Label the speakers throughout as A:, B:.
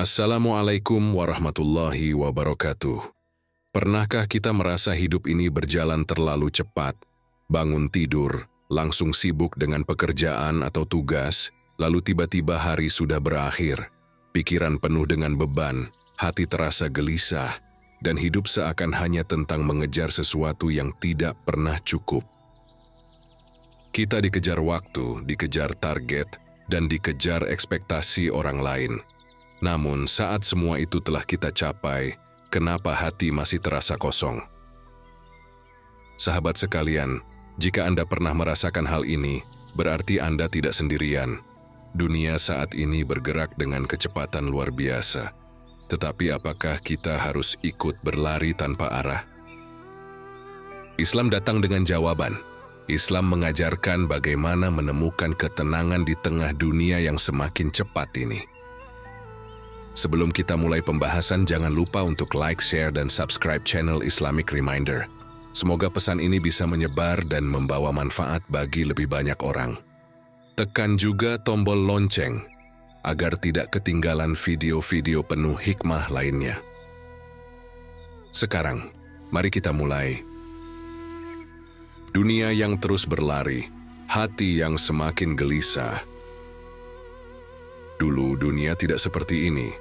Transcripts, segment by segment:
A: Assalamualaikum warahmatullahi wabarakatuh. Pernahkah kita merasa hidup ini berjalan terlalu cepat? Bangun tidur, langsung sibuk dengan pekerjaan atau tugas, lalu tiba-tiba hari sudah berakhir. Pikiran penuh dengan beban, hati terasa gelisah, dan hidup seakan hanya tentang mengejar sesuatu yang tidak pernah cukup. Kita dikejar waktu, dikejar target, dan dikejar ekspektasi orang lain. Namun saat semua itu telah kita capai, kenapa hati masih terasa kosong? Sahabat sekalian, jika Anda pernah merasakan hal ini, berarti Anda tidak sendirian. Dunia saat ini bergerak dengan kecepatan luar biasa. Tetapi apakah kita harus ikut berlari tanpa arah? Islam datang dengan jawaban. Islam mengajarkan bagaimana menemukan ketenangan di tengah dunia yang semakin cepat ini. Sebelum kita mulai pembahasan, jangan lupa untuk like, share, dan subscribe channel Islamic Reminder. Semoga pesan ini bisa menyebar dan membawa manfaat bagi lebih banyak orang. Tekan juga tombol lonceng, agar tidak ketinggalan video-video penuh hikmah lainnya. Sekarang, mari kita mulai. Dunia yang terus berlari, hati yang semakin gelisah. Dulu dunia tidak seperti ini.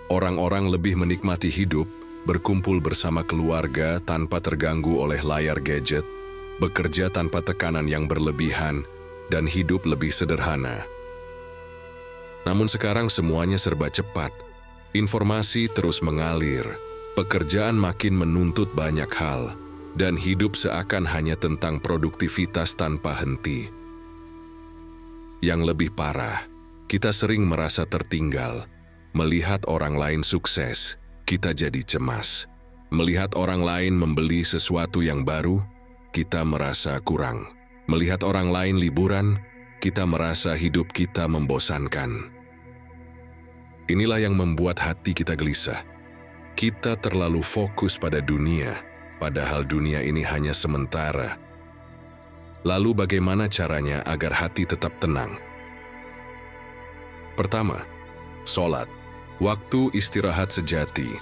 A: Orang-orang lebih menikmati hidup, berkumpul bersama keluarga tanpa terganggu oleh layar gadget, bekerja tanpa tekanan yang berlebihan, dan hidup lebih sederhana. Namun sekarang semuanya serba cepat. Informasi terus mengalir, pekerjaan makin menuntut banyak hal, dan hidup seakan hanya tentang produktivitas tanpa henti. Yang lebih parah, kita sering merasa tertinggal. Melihat orang lain sukses, kita jadi cemas. Melihat orang lain membeli sesuatu yang baru, kita merasa kurang. Melihat orang lain liburan, kita merasa hidup kita membosankan. Inilah yang membuat hati kita gelisah. Kita terlalu fokus pada dunia, padahal dunia ini hanya sementara. Lalu bagaimana caranya agar hati tetap tenang? Pertama, sholat, waktu istirahat sejati.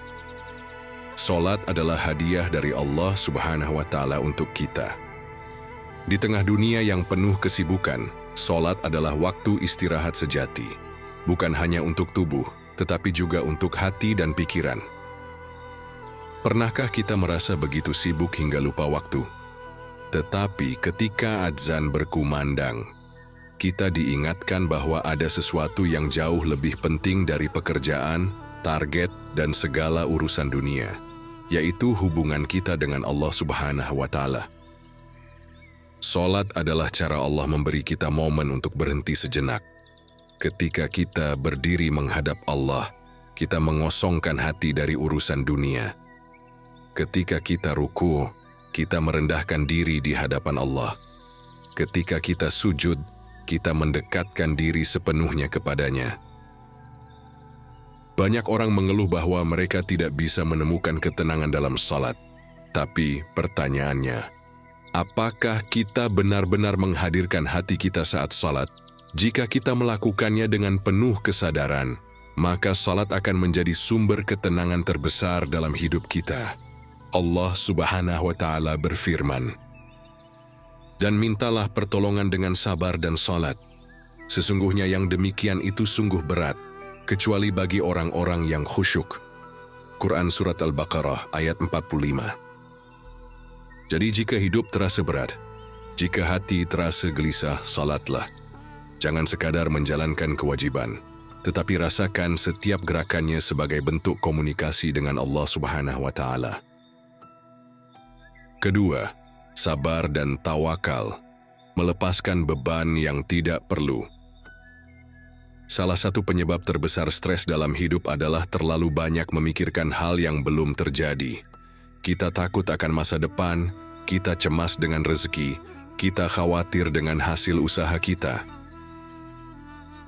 A: Sholat adalah hadiah dari Allah Subhanahu wa Ta'ala untuk kita. Di tengah dunia yang penuh kesibukan, sholat adalah waktu istirahat sejati. Bukan hanya untuk tubuh, tetapi juga untuk hati dan pikiran. Pernahkah kita merasa begitu sibuk hingga lupa waktu? Tetapi ketika adzan berkumandang, kita diingatkan bahwa ada sesuatu yang jauh lebih penting dari pekerjaan, target, dan segala urusan dunia, yaitu hubungan kita dengan Allah Subhanahu wa Ta'ala. Salat adalah cara Allah memberi kita momen untuk berhenti sejenak. Ketika kita berdiri menghadap Allah, kita mengosongkan hati dari urusan dunia. Ketika kita ruku, kita merendahkan diri di hadapan Allah. Ketika kita sujud, kita mendekatkan diri sepenuhnya kepadanya. Banyak orang mengeluh bahwa mereka tidak bisa menemukan ketenangan dalam salat. Tapi pertanyaannya, apakah kita benar-benar menghadirkan hati kita saat salat? Jika kita melakukannya dengan penuh kesadaran, maka salat akan menjadi sumber ketenangan terbesar dalam hidup kita. Allah Subhanahu wa Ta'ala berfirman, "Dan mintalah pertolongan dengan sabar dan salat. Sesungguhnya yang demikian itu sungguh berat, kecuali bagi orang-orang yang khusyuk." Quran Surat Al-Baqarah ayat 45. Jadi jika hidup terasa berat, jika hati terasa gelisah, salatlah. Jangan sekadar menjalankan kewajiban, tetapi rasakan setiap gerakannya sebagai bentuk komunikasi dengan Allah Subhanahu wa Ta'ala. Kedua, sabar dan tawakal, melepaskan beban yang tidak perlu. Salah satu penyebab terbesar stres dalam hidup adalah terlalu banyak memikirkan hal yang belum terjadi. Kita takut akan masa depan, kita cemas dengan rezeki, kita khawatir dengan hasil usaha kita.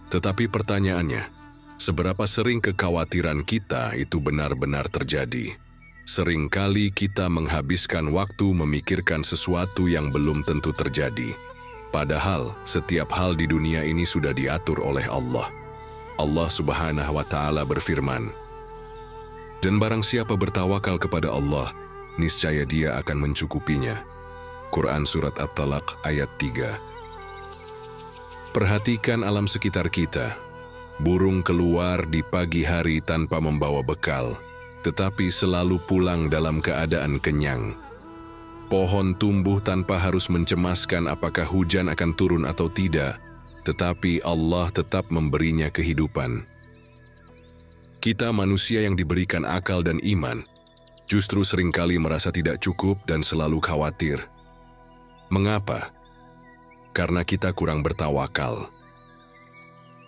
A: Tetapi pertanyaannya, seberapa sering kekhawatiran kita itu benar-benar terjadi? Seringkali kita menghabiskan waktu memikirkan sesuatu yang belum tentu terjadi. Padahal setiap hal di dunia ini sudah diatur oleh Allah. Allah Subhanahu wa Ta'ala berfirman, "Dan barang siapa bertawakal kepada Allah, niscaya Dia akan mencukupinya." Quran Surat At-Talaq ayat 3. Perhatikan alam sekitar kita. Burung keluar di pagi hari tanpa membawa bekal, tetapi selalu pulang dalam keadaan kenyang. Pohon tumbuh tanpa harus mencemaskan apakah hujan akan turun atau tidak, tetapi Allah tetap memberinya kehidupan. Kita manusia yang diberikan akal dan iman, justru seringkali merasa tidak cukup dan selalu khawatir. Mengapa? Karena kita kurang bertawakal.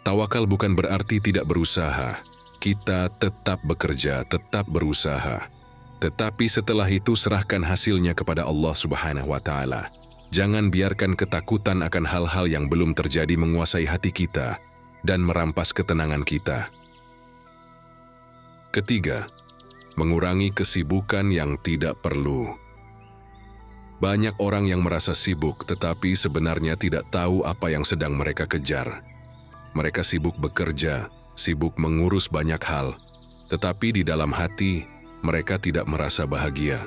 A: Tawakal bukan berarti tidak berusaha. Kita tetap bekerja, tetap berusaha. Tetapi setelah itu serahkan hasilnya kepada Allah Subhanahu wa Ta'ala. Jangan biarkan ketakutan akan hal-hal yang belum terjadi menguasai hati kita dan merampas ketenangan kita. Ketiga, mengurangi kesibukan yang tidak perlu. Banyak orang yang merasa sibuk tetapi sebenarnya tidak tahu apa yang sedang mereka kejar. Mereka sibuk bekerja, sibuk mengurus banyak hal, tetapi di dalam hati mereka tidak merasa bahagia.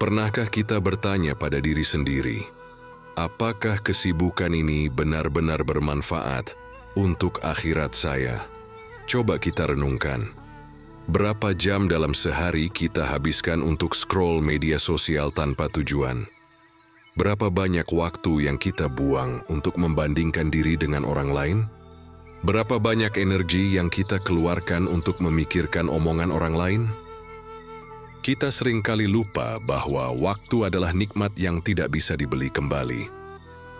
A: Pernahkah kita bertanya pada diri sendiri, apakah kesibukan ini benar-benar bermanfaat untuk akhirat saya? Coba kita renungkan. Berapa jam dalam sehari kita habiskan untuk scroll media sosial tanpa tujuan? Berapa banyak waktu yang kita buang untuk membandingkan diri dengan orang lain? Berapa banyak energi yang kita keluarkan untuk memikirkan omongan orang lain? Kita seringkali lupa bahwa waktu adalah nikmat yang tidak bisa dibeli kembali.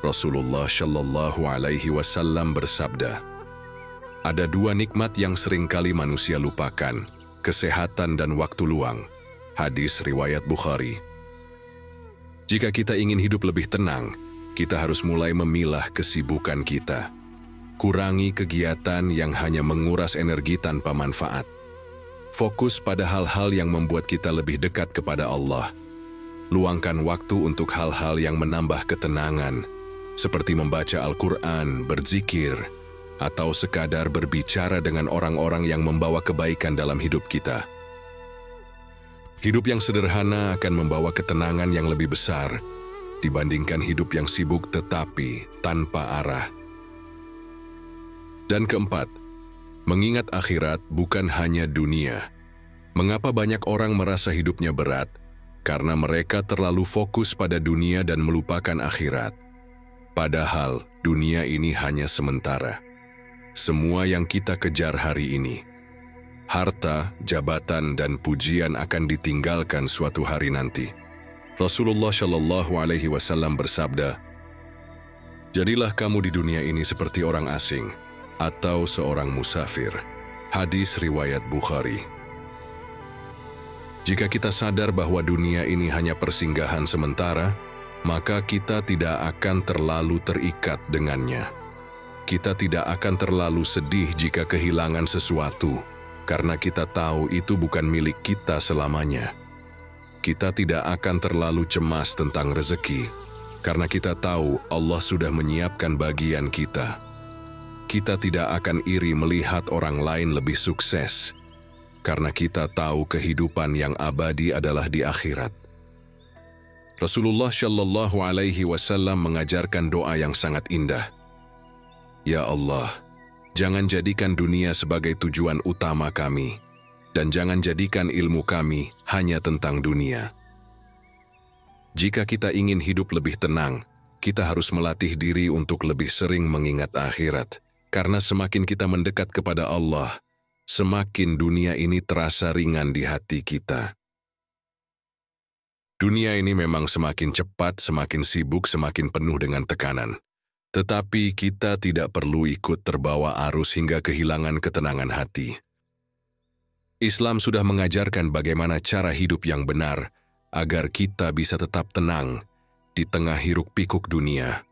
A: Rasulullah Shallallahu Alaihi Wasallam bersabda, "Ada dua nikmat yang seringkali manusia lupakan, kesehatan dan waktu luang." Hadis riwayat Bukhari. Jika kita ingin hidup lebih tenang, kita harus mulai memilah kesibukan kita. Kurangi kegiatan yang hanya menguras energi tanpa manfaat. Fokus pada hal-hal yang membuat kita lebih dekat kepada Allah. Luangkan waktu untuk hal-hal yang menambah ketenangan, seperti membaca Al-Quran, berzikir, atau sekadar berbicara dengan orang-orang yang membawa kebaikan dalam hidup kita. Hidup yang sederhana akan membawa ketenangan yang lebih besar dibandingkan hidup yang sibuk tetapi tanpa arah. Dan keempat, mengingat akhirat bukan hanya dunia. Mengapa banyak orang merasa hidupnya berat? Karena mereka terlalu fokus pada dunia dan melupakan akhirat. Padahal dunia ini hanya sementara. Semua yang kita kejar hari ini, harta, jabatan, dan pujian akan ditinggalkan suatu hari nanti. Rasulullah Shallallahu Alaihi Wasallam bersabda, "Jadilah kamu di dunia ini seperti orang asing atau seorang musafir." Hadis riwayat Bukhari. Jika kita sadar bahwa dunia ini hanya persinggahan sementara, maka kita tidak akan terlalu terikat dengannya. Kita tidak akan terlalu sedih jika kehilangan sesuatu, karena kita tahu itu bukan milik kita selamanya. Kita tidak akan terlalu cemas tentang rezeki, karena kita tahu Allah sudah menyiapkan bagian kita. Kita tidak akan iri melihat orang lain lebih sukses, karena kita tahu kehidupan yang abadi adalah di akhirat. Rasulullah Shallallahu Alaihi Wasallam mengajarkan doa yang sangat indah. Ya Allah, jangan jadikan dunia sebagai tujuan utama kami, dan jangan jadikan ilmu kami hanya tentang dunia. Jika kita ingin hidup lebih tenang, kita harus melatih diri untuk lebih sering mengingat akhirat, karena semakin kita mendekat kepada Allah, semakin dunia ini terasa ringan di hati kita. Dunia ini memang semakin cepat, semakin sibuk, semakin penuh dengan tekanan. Tetapi kita tidak perlu ikut terbawa arus hingga kehilangan ketenangan hati. Islam sudah mengajarkan bagaimana cara hidup yang benar agar kita bisa tetap tenang di tengah hiruk-pikuk dunia.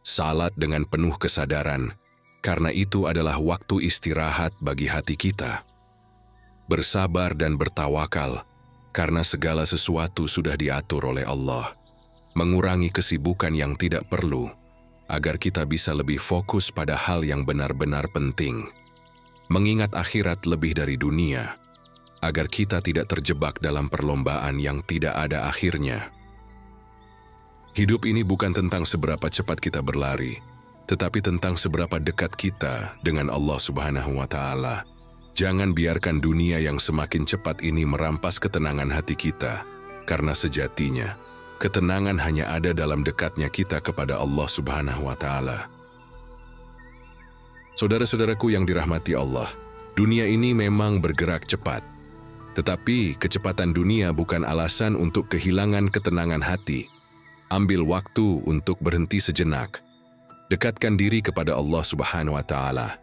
A: Salat dengan penuh kesadaran, karena itu adalah waktu istirahat bagi hati kita. Bersabar dan bertawakal, karena segala sesuatu sudah diatur oleh Allah. Mengurangi kesibukan yang tidak perlu, agar kita bisa lebih fokus pada hal yang benar-benar penting. Mengingat akhirat lebih dari dunia, agar kita tidak terjebak dalam perlombaan yang tidak ada akhirnya. Hidup ini bukan tentang seberapa cepat kita berlari, tetapi tentang seberapa dekat kita dengan Allah Subhanahu wa Ta'ala. Jangan biarkan dunia yang semakin cepat ini merampas ketenangan hati kita, karena sejatinya ketenangan hanya ada dalam dekatnya kita kepada Allah Subhanahu wa Ta'ala. Saudara-saudaraku yang dirahmati Allah, dunia ini memang bergerak cepat. Tetapi kecepatan dunia bukan alasan untuk kehilangan ketenangan hati. Ambil waktu untuk berhenti sejenak. Dekatkan diri kepada Allah Subhanahu wa Ta'ala.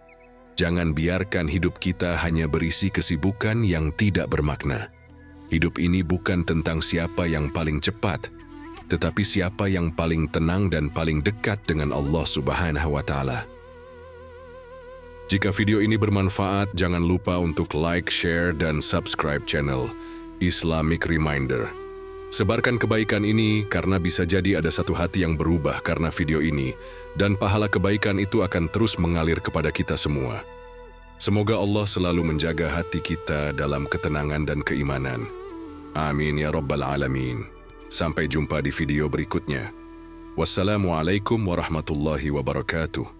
A: Jangan biarkan hidup kita hanya berisi kesibukan yang tidak bermakna. Hidup ini bukan tentang siapa yang paling cepat, tetapi siapa yang paling tenang dan paling dekat dengan Allah Subhanahu wa Ta'ala. Jika video ini bermanfaat, jangan lupa untuk like, share, dan subscribe channel Islamic Reminder. Sebarkan kebaikan ini karena bisa jadi ada satu hati yang berubah karena video ini, dan pahala kebaikan itu akan terus mengalir kepada kita semua. Semoga Allah selalu menjaga hati kita dalam ketenangan dan keimanan. Amin ya Rabbal Alamin. Sampai jumpa di video berikutnya. Wassalamualaikum warahmatullahi wabarakatuh.